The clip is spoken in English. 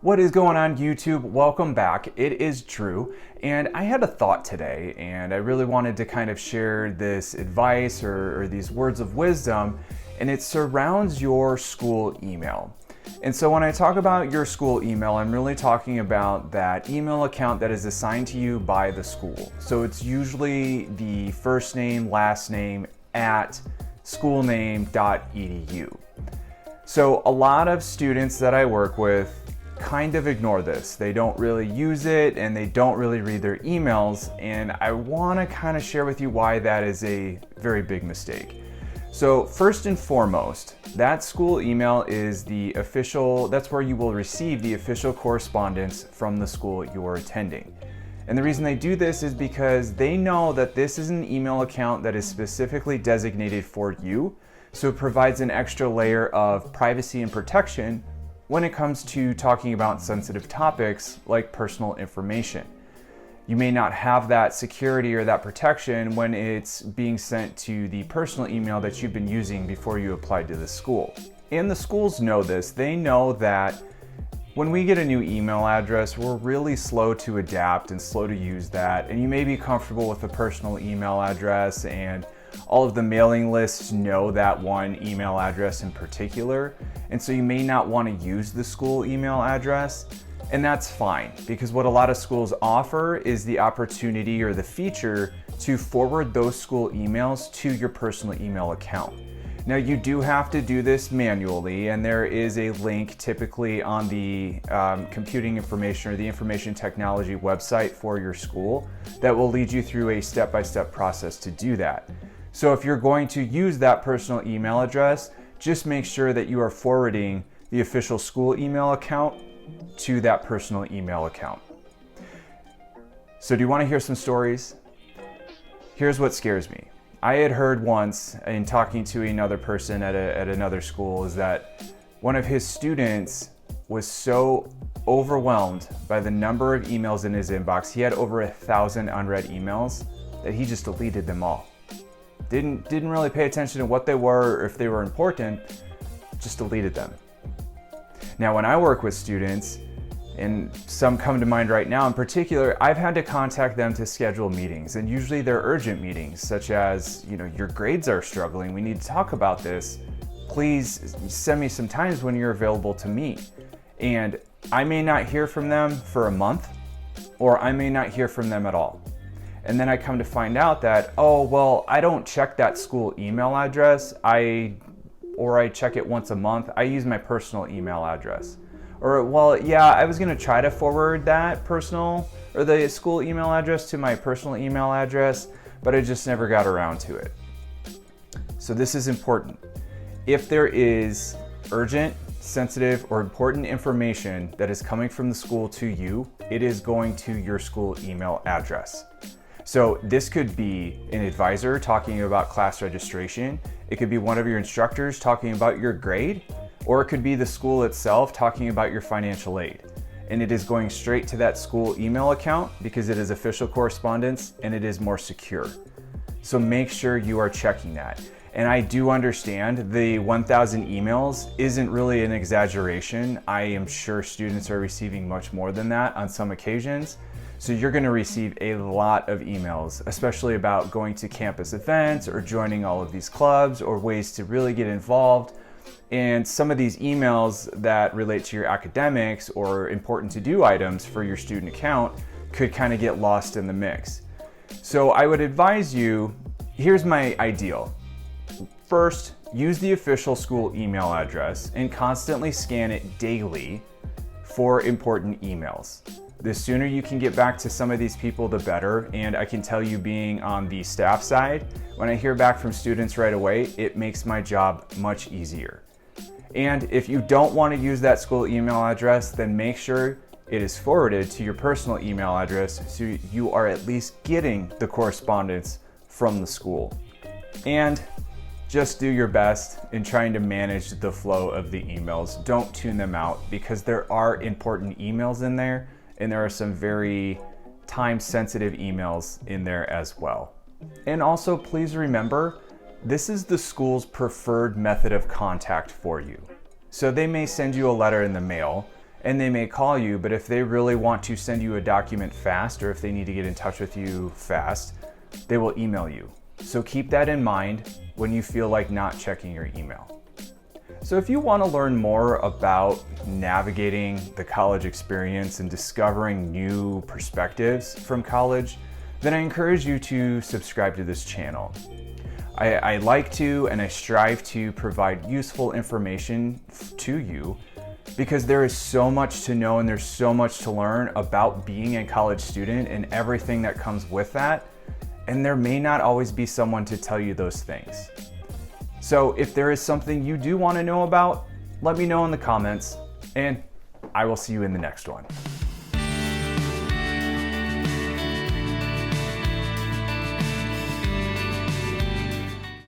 What is going on, YouTube? Welcome back. It is Drew, and I had a thought today, and I really wanted to kind of share this advice or these words of wisdom, and it surrounds your school email. And so when I talk about your school email, I'm really talking about that email account that is assigned to you by the school. So it's usually the first name, last name at schoolname.edu. So a lot of students that I work with kind of ignore this. They don't really use it and they don't really read their emails, and I want to kind of share with you why that is a very big mistake. So first and foremost, that school email is the official, that's where you will receive the official correspondence from the school you are attending. And the reason they do this is because they know that this is an email account that is specifically designated for you, so it provides an extra layer of privacy and protection when it comes to talking about sensitive topics like personal information. You may not have that security or that protection when it's being sent to the personal email that you've been using before you applied to the school. And the schools know this. They know that when we get a new email address, we're really slow to adapt and slow to use that. And you may be comfortable with a personal email address, and all of the mailing lists know that one email address in particular. And so you may not want to use the school email address, and that's fine, because what a lot of schools offer is the opportunity or the feature to forward those school emails to your personal email account. Now, you do have to do this manually, and there is a link typically on the computing information or the information technology website for your school that will lead you through a step-by-step process to do that. So if you're going to use that personal email address, just make sure that you are forwarding the official school email account to that personal email account. So do you want to hear some stories? Here's what scares me. I had heard once in talking to another person at another school is that one of his students was so overwhelmed by the number of emails in his inbox. He had over 1,000 unread emails that he just deleted them all. Didn't really pay attention to what they were or if they were important, just deleted them. Now, when I work with students, and some come to mind right now in particular, I've had to contact them to schedule meetings, and usually they're urgent meetings, such as, your grades are struggling, we need to talk about this. Please send me some times when you're available to meet. And I may not hear from them for a month, or I may not hear from them at all. And then I come to find out that, I don't check that school email address, or I check it once a month. I use my personal email address. Or, I was gonna try to forward that personal or the school email address to my personal email address, but I just never got around to it. So this is important. If there is urgent, sensitive, or important information that is coming from the school to you, it is going to your school email address. So this could be an advisor talking about class registration. It could be one of your instructors talking about your grade, or it could be the school itself talking about your financial aid. And it is going straight to that school email account because it is official correspondence and it is more secure. So make sure you are checking that. And I do understand the 1,000 emails isn't really an exaggeration. I am sure students are receiving much more than that on some occasions. So you're going to receive a lot of emails, especially about going to campus events or joining all of these clubs or ways to really get involved. And some of these emails that relate to your academics or important to-do items for your student account could kind of get lost in the mix. So I would advise you, here's my ideal. First, use the official school email address and constantly scan it daily for important emails. The sooner you can get back to some of these people, the better. And I can tell you, being on the staff side, when I hear back from students right away, it makes my job much easier. And if you don't want to use that school email address, then make sure it is forwarded to your personal email address so you are at least getting the correspondence from the school. And just do your best in trying to manage the flow of the emails. Don't tune them out, because there are important emails in there, and there are some very time-sensitive emails in there as well. And also, please remember, this is the school's preferred method of contact for you. So they may send you a letter in the mail, and they may call you, but if they really want to send you a document fast, or if they need to get in touch with you fast, they will email you. So keep that in mind when you feel like not checking your email. So if you want to learn more about navigating the college experience and discovering new perspectives from college, then I encourage you to subscribe to this channel. I like to and I strive to provide useful information to you because there is so much to know and there's so much to learn about being a college student and everything that comes with that. And there may not always be someone to tell you those things. So if there is something you do want to know about, let me know in the comments, and I will see you in the next one.